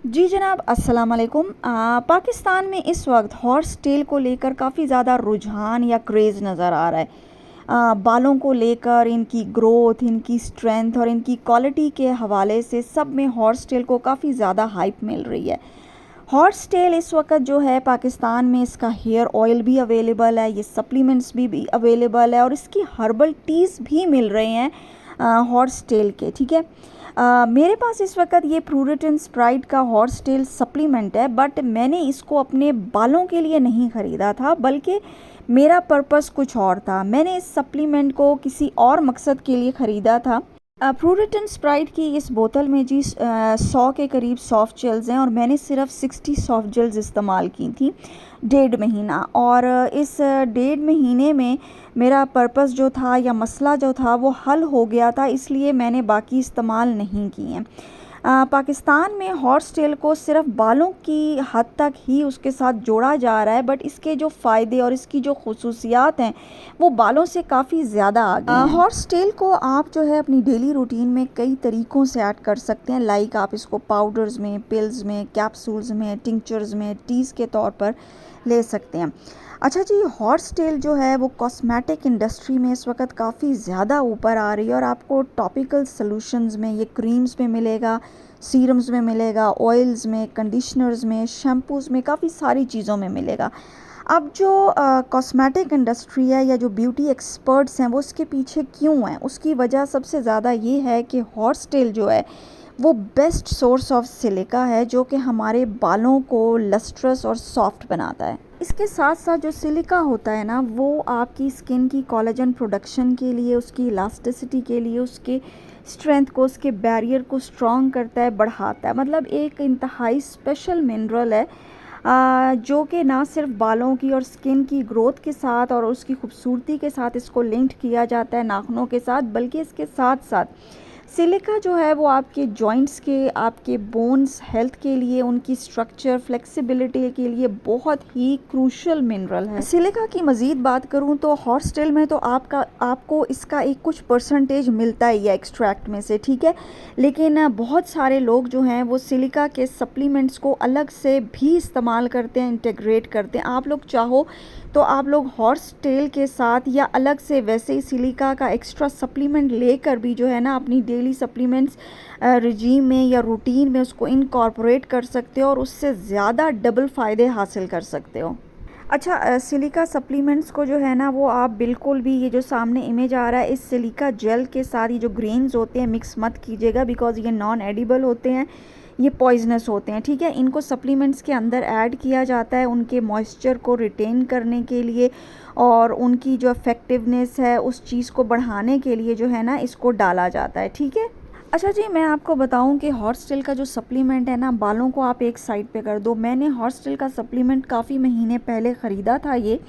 जी जनाब, अस्सलाम वालेकुम। पाकिस्तान में इस वक्त हॉर्स टेल को लेकर काफ़ी ज़्यादा रुझान या क्रेज़ नज़र आ रहा है। बालों को लेकर, इनकी ग्रोथ, इनकी स्ट्रेंथ और इनकी क्वालिटी के हवाले से सब में हॉर्स टेल को काफ़ी ज़्यादा हाइप मिल रही है। हॉर्स टेल इस वक्त जो है पाकिस्तान में, इसका हेयर ऑयल भी अवेलेबल है, ये सप्लीमेंट्स भी अवेलेबल है और इसकी हर्बल टीज़ भी मिल रहे हैं हॉर्स टेल के। ठीक है, मेरे पास इस वक्त ये प्रूडेंट एंड स्प्राइट का हॉर्स टेल सप्लीमेंट है, बट मैंने इसको अपने बालों के लिए नहीं ख़रीदा था, बल्कि मेरा पर्पस कुछ और था। मैंने इस सप्लीमेंट को किसी और मकसद के लिए ख़रीदा था। प्रूडेंट एंड स्प्राइट की इस बोतल में जी 100 के करीब सॉफ्ट जेल्स हैं और मैंने सिर्फ 60 सॉफ्ट जेल्स इस्तेमाल की थी 1.5 महीना। और इस 1.5 महीने में मेरा पर्पस जो था या मसला जो था वो हल हो गया था, इसलिए मैंने बाकी इस्तेमाल नहीं किए हैं। पाकिस्तान में हॉर्स टेल को सिर्फ बालों की हद तक ही उसके साथ जोड़ा जा रहा है, बट इसके जो फ़ायदे और इसकी जो खुसूसियात हैं वो बालों से काफ़ी ज़्यादा आगे हैं। हॉर्स टेल को आप जो है अपनी डेली रूटीन में कई तरीक़ों से ऐड कर सकते हैं। लाइक आप इसको पाउडर्स में, पिल्स में, कैप्सूल्स में, टिंक्चर्स में, टीज़ के तौर पर ले सकते हैं। अच्छा जी, हॉर्स टेल जो है वो कॉस्मेटिक इंडस्ट्री में इस वक्त काफ़ी ज़्यादा ऊपर आ रही है और आपको टॉपिकल सॉल्यूशंस में, ये क्रीम्स में मिलेगा, सीरम्स में मिलेगा, ऑयल्स में, कंडीशनर्स में, शैम्पूज़ में, काफ़ी सारी चीज़ों में मिलेगा। अब जो कॉस्मेटिक इंडस्ट्री है या जो ब्यूटी एक्सपर्ट्स हैं वो उसके पीछे क्यों हैं, उसकी वजह सबसे ज़्यादा ये है कि हॉर्स टेल जो है वो बेस्ट सोर्स ऑफ सिलिका है, जो कि हमारे बालों को लस्ट्रस और सॉफ्ट बनाता है। इसके साथ साथ जो सिलिका होता है ना, वो आपकी स्किन की कोलेजन प्रोडक्शन के लिए, उसकी इलास्टिसिटी के लिए, उसके स्ट्रेंथ को, उसके बैरियर को स्ट्रॉन्ग करता है, बढ़ाता है। मतलब एक इंतहाई स्पेशल मिनरल है जो कि ना सिर्फ बालों की और स्किन की ग्रोथ के साथ और उसकी खूबसूरती के साथ इसको लिंक्ड किया जाता है नाखूनों के साथ, बल्कि इसके साथ साथ सिलिका जो है वो आपके जॉइंट्स के, आपके बोन्स हेल्थ के लिए, उनकी स्ट्रक्चर फ्लेक्सिबिलिटी के लिए बहुत ही क्रूशल मिनरल है। सिलिका की मज़ीद बात करूं तो हॉर्स टेल में तो आपको इसका एक कुछ परसेंटेज मिलता ही है एक्सट्रैक्ट में से, ठीक है। लेकिन बहुत सारे लोग जो हैं वो सिलिका के सप्लीमेंट्स को अलग से भी इस्तेमाल करते हैं, इंटीग्रेट करते हैं। आप लोग चाहो तो आप लोग हॉर्स टेल के साथ या अलग से वैसे ही सिलिका का एक्स्ट्रा सप्लीमेंट लेकर भी जो है ना अपनी डेली सप्लीमेंट्स रिजीम में या रूटीन में उसको इनकॉर्पोरेट कर सकते हो और उससे ज़्यादा डबल फ़ायदे हासिल कर सकते हो। अच्छा, सिलिका सप्लीमेंट्स को जो है ना वो आप बिल्कुल भी, ये जो सामने इमेज आ रहा है, इस सिलिका जेल के साथ ये जो ग्रेन्स होते हैं मिक्स मत कीजिएगा, बिकॉज़ ये नॉन एडिबल होते हैं, ये पॉइजनस होते हैं। ठीक है, इनको सप्लीमेंट्स के अंदर ऐड किया जाता है उनके मॉइस्चर को रिटेन करने के लिए और उनकी जो इफ़ेक्टिवनेस है उस चीज़ को बढ़ाने के लिए जो है ना इसको डाला जाता है। ठीक है। अच्छा जी, मैं आपको बताऊं कि हॉर्स टेल का जो सप्लीमेंट है ना, बालों को आप एक साइड पे कर दो। मैंने हॉर्स टेल का सप्लीमेंट काफ़ी महीने पहले ख़रीदा था ये,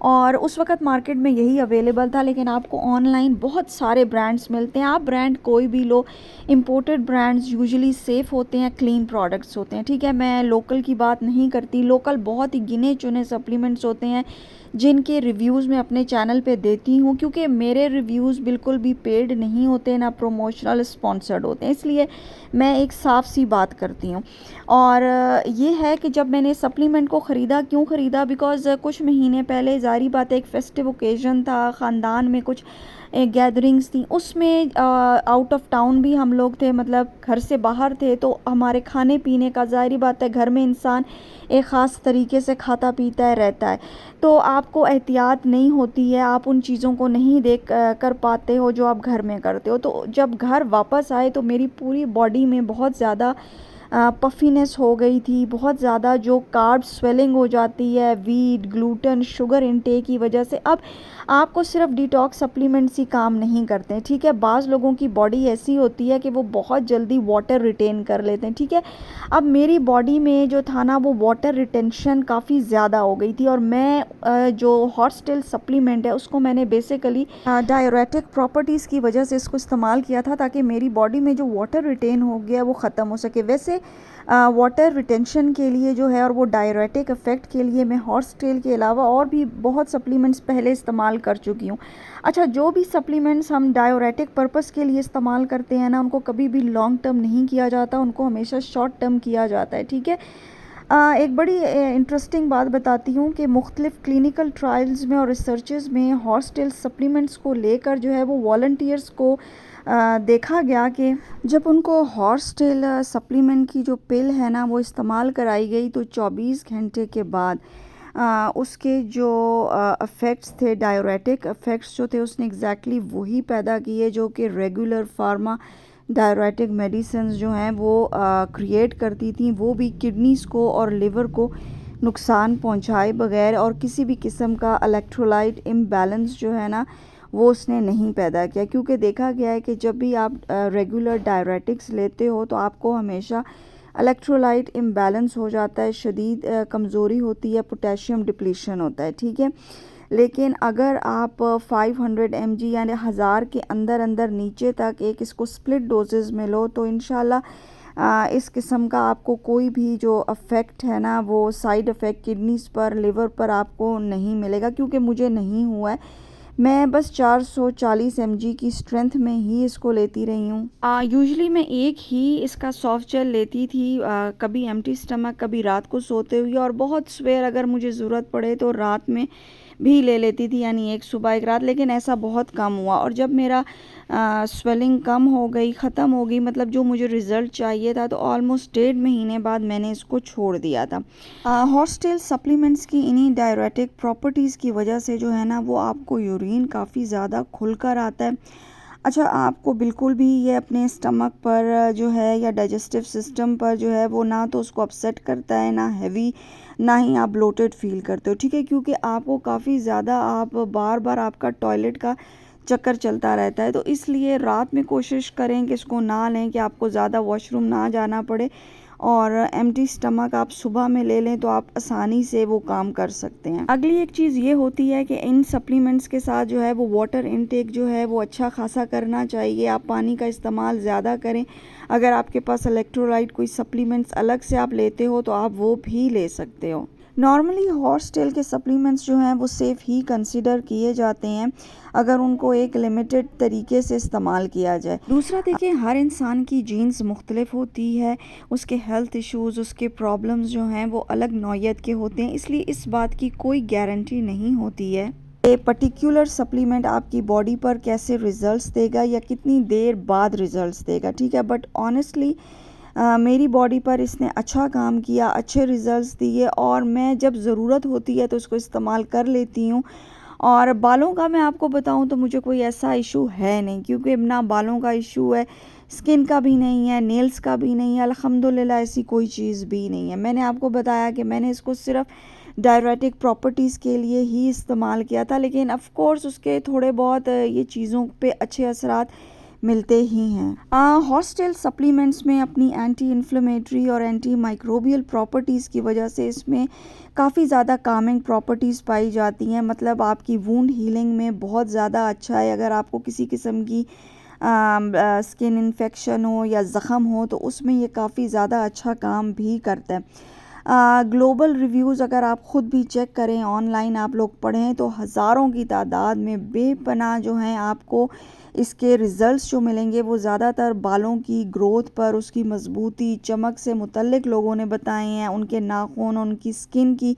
और उस वक़्त मार्केट में यही अवेलेबल था, लेकिन आपको ऑनलाइन बहुत सारे ब्रांड्स मिलते हैं। आप ब्रांड कोई भी लो, इंपोर्टेड ब्रांड्स यूजुअली सेफ़ होते हैं, क्लीन प्रोडक्ट्स होते हैं। ठीक है, मैं लोकल की बात नहीं करती। लोकल बहुत ही गिने चुने सप्लीमेंट्स होते हैं जिनके रिव्यूज़ मैं अपने चैनल पे देती हूँ, क्योंकि मेरे रिव्यूज़ बिल्कुल भी पेड नहीं होते, ना प्रमोशनल स्पॉन्सर्ड होते हैं, इसलिए मैं एक साफ़ सी बात करती हूँ। और ये है कि जब मैंने सप्लीमेंट को ख़रीदा, क्यों ख़रीदा, बिकॉज़ कुछ महीने पहले ज़ाहिर बात है एक फेस्टिव ओकेज़न था, ख़ानदान में कुछ गैदरिंग्स थी, उसमें आउट ऑफ टाउन भी हम लोग थे, मतलब घर से बाहर थे, तो हमारे खाने पीने का, ज़ाहिर बात है घर में इंसान एक ख़ास तरीके से खाता पीता है, रहता है, तो आपको एहतियात नहीं होती है, आप उन चीज़ों को नहीं देख कर पाते हो जो आप घर में करते हो। तो जब घर वापस आए तो मेरी पूरी बॉडी में बहुत ज़्यादा पफीनेस हो गई थी, बहुत ज़्यादा जो कार्ब स्वेलिंग हो जाती है वीट, ग्लूटेन, शुगर इनटेक की वजह से। अब आपको सिर्फ डिटॉक्स सप्लीमेंट्स ही काम नहीं करते हैं, ठीक है। बाज़ लोगों की बॉडी ऐसी होती है कि वो बहुत जल्दी वाटर रिटेन कर लेते हैं, ठीक है। अब मेरी बॉडी में जो था ना वो वाटर रिटेंशन काफ़ी ज़्यादा हो गई थी, और मैं जो हॉर्स टेल सप्लीमेंट है उसको मैंने बेसिकली डायरेटिक प्रॉपर्टीज़ की वजह से इसको इस्तेमाल किया था, ताकि मेरी बॉडी में जो वाटर रिटेन हो गया वो ख़त्म हो सके। वैसे वाटर रिटेंशन के लिए जो है और वो डायरेटिक इफ़ेक्ट के लिए मैं हॉर्स टेल के अलावा और भी बहुत सप्लीमेंट्स पहले इस्तेमाल कर चुकी हूँ। अच्छा, जो भी सप्लीमेंट्स हम डायोरेटिक पर्पस के लिए इस्तेमाल करते हैं ना, उनको कभी भी लॉन्ग टर्म नहीं किया जाता, उनको हमेशा शॉर्ट टर्म किया जाता है, ठीक है। एक बड़ी इंटरेस्टिंग बात बताती हूँ कि मुख्तलिफ़ क्लिनिकल ट्रायल्स में और रिसर्चेस में हॉर्स टेल सप्लीमेंट्स को लेकर जो है वो वॉलंटियर्स को देखा गया कि जब उनको हॉर्स टेल सप्लीमेंट की जो पिल है ना वो इस्तेमाल कराई गई, तो 24 घंटे के बाद उसके जो इफ़ेक्ट्स थे, डायोरेटिक इफ़ेक्ट्स जो थे, उसने एग्जैक्टली वही पैदा किए जो कि रेगुलर फार्मा डायरेटिक मेडिसिन्स जो हैं वो क्रिएट करती थी, वो भी किडनीज़ को और लिवर को नुकसान पहुंचाए बगैर, और किसी भी किस्म का इलेक्ट्रोलाइट इम्बैलेंस जो है ना वो उसने नहीं पैदा किया। क्योंकि देखा गया है कि जब भी आप रेगुलर डायरेटिक्स लेते हो तो आपको हमेशा इलेक्ट्रोलाइट इम्बैलेंस हो जाता है, शदीद कमज़ोरी होती है, पोटेशियम डिप्लीशन होता है, ठीक है। लेकिन अगर आप 500 mg यानी 1000 के अंदर अंदर नीचे तक एक इसको स्प्लिट डोजेज़ में लो तो इंशाल्लाह इस किस्म का आपको कोई भी जो अफेक्ट है ना वो साइड इफ़ेक्ट किडनीज़ पर, लिवर पर आपको नहीं मिलेगा, क्योंकि मुझे नहीं हुआ है। मैं बस 440 mg की स्ट्रेंथ में ही इसको लेती रही हूँ। यूजुअली मैं एक ही इसका सॉफ्ट जेल लेती थी, कभी एम्प्टी स्टमक, कभी रात को सोते हुए, और बहुत स्वेर अगर मुझे ज़रूरत पड़े तो रात में भी ले लेती थी, यानी एक सुबह एक रात। लेकिन ऐसा बहुत कम हुआ, और जब मेरा स्वेलिंग कम हो गई, ख़त्म हो गई, मतलब जो मुझे रिज़ल्ट चाहिए था, तो ऑलमोस्ट 1.5 महीने बाद मैंने इसको छोड़ दिया था। हॉर्स टेल सप्लीमेंट्स की इन्हीं डायरेटिक प्रॉपर्टीज़ की वजह से जो है ना वो आपको यूरिन काफ़ी ज़्यादा खुलकर आता है। अच्छा, आपको बिल्कुल भी ये अपने स्टमक पर जो है या डाइजेस्टिव सिस्टम पर जो है वो ना तो उसको अपसेट करता है, ना हैवी, ना ही आप ब्लोटेड फील करते हो, ठीक है। क्योंकि आपको काफ़ी ज़्यादा आप बार बार आपका टॉयलेट का चक्कर चलता रहता है, तो इसलिए रात में कोशिश करें कि इसको ना लें, कि आपको ज़्यादा वॉशरूम ना जाना पड़े, और एम्प्टी स्टमक आप सुबह में ले लें तो आप आसानी से वो काम कर सकते हैं। अगली एक चीज़ ये होती है कि इन सप्लीमेंट्स के साथ जो है वो वाटर इनटेक जो है वो अच्छा खासा करना चाहिए। आप पानी का इस्तेमाल ज़्यादा करें। अगर आपके पास इलेक्ट्रोलाइट कोई सप्लीमेंट्स अलग से आप लेते हो तो आप वो भी ले सकते हो। नॉर्मली हॉर्स टेल के सप्लीमेंट्स जो हैं वो सेफ़ ही कंसिडर किए जाते हैं अगर उनको एक लिमिटेड तरीके से इस्तेमाल किया जाए। दूसरा देखिए, हर इंसान की जीन्स मुख्तलिफ होती है, उसके हेल्थ इश्यूज़, उसके प्रॉब्लम्स जो हैं वो अलग नौइयत के होते हैं, इसलिए इस बात की कोई गारंटी नहीं होती है कि पर्टिकुलर सप्लीमेंट आपकी बॉडी पर कैसे रिज़ल्ट्स देगा या कितनी देर बाद रिज़ल्ट्स देगा, ठीक है। बट ऑनेस्टली मेरी बॉडी पर इसने अच्छा काम किया, अच्छे रिज़ल्ट्स दिए, और मैं जब ज़रूरत होती है तो उसको इस्तेमाल कर लेती हूँ। और बालों का मैं आपको बताऊँ तो मुझे कोई ऐसा इशू है नहीं, क्योंकि ना बालों का इशू है, स्किन का भी नहीं है, नेल्स का भी नहीं है, अल्हम्दुलिल्लाह ऐसी कोई चीज़ भी नहीं है। मैंने आपको बताया कि मैंने इसको सिर्फ डायरेटिक प्रॉपर्टीज़ के लिए ही इस्तेमाल किया था, लेकिन ऑफ़ कोर्स उसके थोड़े बहुत ये चीज़ों पे अच्छे असरात मिलते ही हैं। हॉर्स टेल सप्लीमेंट्स में अपनी एंटी इन्फ्लेमेटरी और एंटी माइक्रोबियल प्रॉपर्टीज़ की वजह से इसमें काफ़ी ज़्यादा कामिंग प्रॉपर्टीज़ पाई जाती हैं। मतलब आपकी वूंड हीलिंग में बहुत ज़्यादा अच्छा है। अगर आपको किसी किस्म की स्किन इन्फेक्शन हो या ज़ख़म हो तो उसमें ये काफ़ी ज़्यादा अच्छा काम भी करता है। ग्लोबल रिव्यूज़ अगर आप ख़ुद भी चेक करें, ऑनलाइन आप लोग पढ़ें, तो हज़ारों की तादाद में बेपनाह जो हैं आपको इसके रिज़ल्ट्स जो मिलेंगे वो ज़्यादातर बालों की ग्रोथ पर, उसकी मजबूती, चमक से मुतल्लिक लोगों ने बताए हैं। उनके नाखून, उनकी स्किन की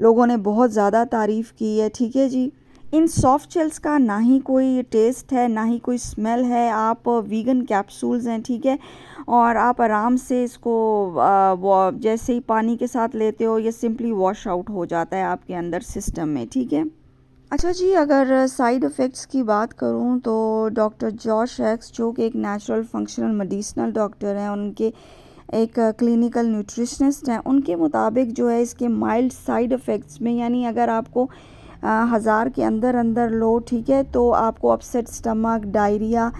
लोगों ने बहुत ज़्यादा तारीफ़ की है, ठीक है जी। इन सॉफ्ट जेल्स का ना ही कोई टेस्ट है, ना ही कोई स्मेल है। आप वीगन कैप्सूल्स हैं, ठीक है, और आप आराम से इसको जैसे ही पानी के साथ लेते हो ये सिंपली वॉश आउट हो जाता है आपके अंदर सिस्टम में, ठीक है। अच्छा जी, अगर साइड इफ़ेक्ट्स की बात करूं तो डॉक्टर जॉश एक्स, जो कि एक नेचुरल फंक्शनल मेडिसिनल डॉक्टर हैं, उनके एक क्लिनिकल न्यूट्रिशनिस्ट हैं, उनके मुताबिक जो है इसके माइल्ड साइड इफ़ेक्ट्स में, यानी अगर आपको 1000 के अंदर अंदर लो, ठीक है, तो आपको अपसेट स्टमक, डायरिया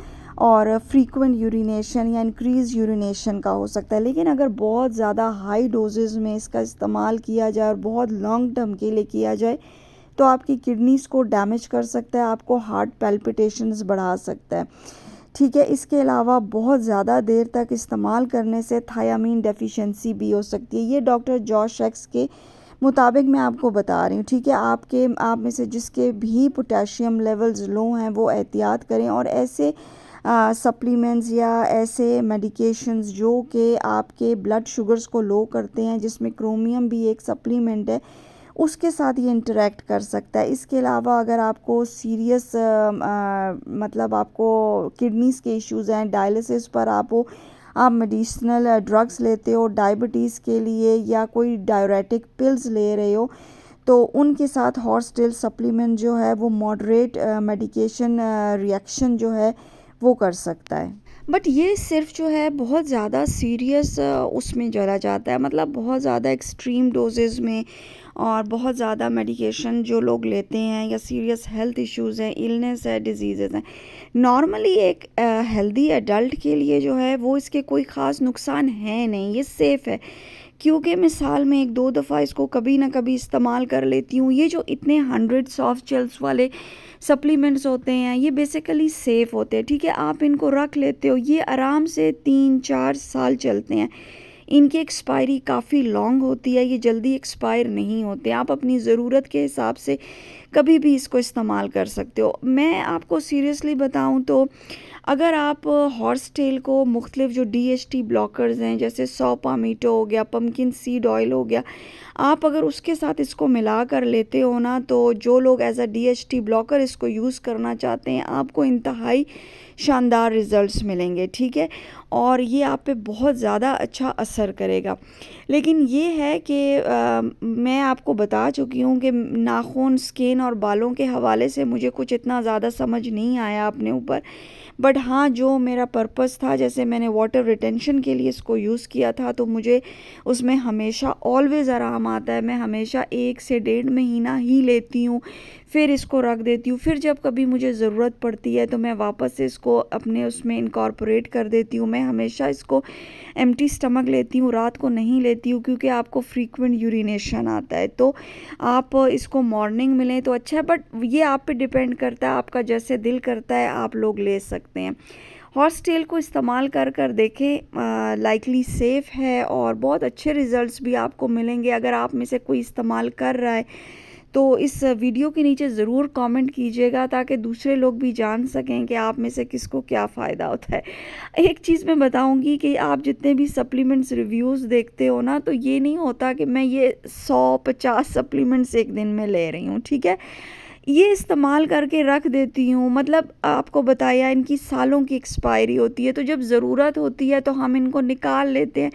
और फ्रीक्वेंट यूरिनेशन या इंक्रीज़ यूरिनेशन का हो सकता है। लेकिन अगर बहुत ज़्यादा हाई डोजेज़ में इसका इस्तेमाल किया जाए और बहुत लॉन्ग टर्म के लिए किया जाए तो आपकी किडनीज़ को डैमेज कर सकता है, आपको हार्ट पैल्पिटेशंस बढ़ा सकता है, ठीक है। इसके अलावा बहुत ज़्यादा देर तक इस्तेमाल करने से थायामीन डेफिशिएंसी भी हो सकती है। ये डॉक्टर जॉश एक्स के मुताबिक मैं आपको बता रही हूँ, ठीक है। आप में से जिसके भी पोटेशियम लेवल्स लो हैं वो एहतियात करें, और ऐसे सप्लीमेंट्स या ऐसे मेडिकेशंस जो कि आपके ब्लड शुगर्स को लो करते हैं, जिसमें क्रोमियम भी एक सप्लीमेंट है, उसके साथ ये इंटरेक्ट कर सकता है। इसके अलावा अगर आपको सीरियस मतलब आपको किडनीज़ के इश्यूज़ हैं, डायलिसिस पर आप मेडिसिनल ड्रग्स लेते हो डायबिटीज़ के लिए, या कोई डायरेटिक पिल्स ले रहे हो, तो उनके साथ हॉर्स टेल सप्लीमेंट जो है वो मॉडरेट मेडिकेशन रिएक्शन जो है वो कर सकता है। बट ये सिर्फ जो है बहुत ज़्यादा सीरियस उसमें चला जाता है, मतलब बहुत ज़्यादा एक्सट्रीम डोजेज़ में, और बहुत ज़्यादा मेडिकेशन जो लोग लेते हैं, या सीरियस हेल्थ इश्यूज़ हैं, इलनेस है, डिजीज़ हैं। नॉर्मली एक हेल्दी एडल्ट के लिए जो है वो इसके कोई ख़ास नुकसान है नहीं, ये सेफ़ है, क्योंकि मैं साल में 1-2 दफ़ा इसको कभी ना कभी इस्तेमाल कर लेती हूँ। ये जो इतने हंड्रेड्स ऑफ जेल्स वाले सप्लीमेंट्स होते हैं, ये बेसिकली सेफ़ होते हैं, ठीक है। आप इनको रख लेते हो, ये आराम से 3-4 साल चलते हैं। इनकी एक्सपायरी काफ़ी लॉन्ग होती है, ये जल्दी एक्सपायर नहीं होते। आप अपनी ज़रूरत के हिसाब से कभी भी इसको इस्तेमाल कर सकते हो। मैं आपको सीरियसली बताऊं तो अगर आप हॉर्स टेल को मुख्तलिफ जो DHT ब्लॉकर्स हैं, जैसे सॉपामीटो हो गया, पम्पकिन सीड ऑयल हो गया, आप अगर उसके साथ इसको मिला कर लेते हो ना, तो जो लोग एज अ DHT ब्लॉकर इसको यूज़ करना चाहते हैं, आपको इंतहाई शानदार रिज़ल्ट्स मिलेंगे, ठीक है। और ये आप पे बहुत ज़्यादा अच्छा असर करेगा। लेकिन ये है कि मैं आपको बता चुकी हूँ कि नाखून, स्किन और बालों के हवाले से मुझे कुछ इतना ज़्यादा समझ नहीं आया अपने ऊपर। बट हाँ, जो मेरा पर्पस था, जैसे मैंने वाटर रिटेंशन के लिए इसको यूज़ किया था, तो मुझे उसमें हमेशा ऑलवेज़ आराम आता है। मैं हमेशा 1 से 1.5 महीना ही लेती हूँ, फिर इसको रख देती हूँ। फिर जब कभी मुझे ज़रूरत पड़ती है तो मैं वापस से इसको अपने उसमें इनकॉर्पोरेट कर देती हूँ। मैं हमेशा इसको एम्प्टी स्टमक लेती हूँ, रात को नहीं लेती हूँ, क्योंकि आपको फ्रीक्वेंट यूरिनेशन आता है। तो आप इसको मॉर्निंग में लें तो अच्छा है, बट ये आप पे डिपेंड करता है, आपका जैसे दिल करता है आप लोग ले सकते हैं। हॉर्स टेल को इस्तेमाल कर देखें, लाइकली सेफ़ है और बहुत अच्छे रिज़ल्ट्स भी आपको मिलेंगे। अगर आप में से कोई इस्तेमाल कर रहा है तो इस वीडियो के नीचे ज़रूर कमेंट कीजिएगा, ताकि दूसरे लोग भी जान सकें कि आप में से किसको क्या फ़ायदा होता है। एक चीज़ मैं बताऊंगी कि आप जितने भी सप्लीमेंट्स रिव्यूज़ देखते हो ना, तो ये नहीं होता कि मैं ये 100-50 सप्लीमेंट्स एक दिन में ले रही हूँ, ठीक है। ये इस्तेमाल करके रख देती हूँ, मतलब आपको बताया इनकी सालों की एक्सपायरी होती है, तो जब ज़रूरत होती है तो हम इनको निकाल लेते हैं।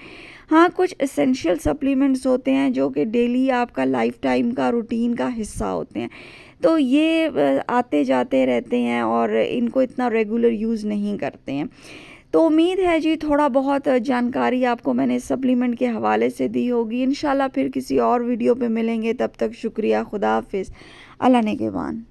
हाँ, कुछ एसेंशियल सप्लीमेंट्स होते हैं जो कि डेली आपका लाइफ टाइम का रूटीन का हिस्सा होते हैं, तो ये आते जाते रहते हैं और इनको इतना रेगुलर यूज़ नहीं करते हैं। तो उम्मीद है जी थोड़ा बहुत जानकारी आपको मैंने सप्लीमेंट के हवाले से दी होगी। इंशाल्लाह फिर किसी और वीडियो पे मिलेंगे, तब तक शुक्रिया, खुदा हाफिज़, अल्लाह नेगेबान।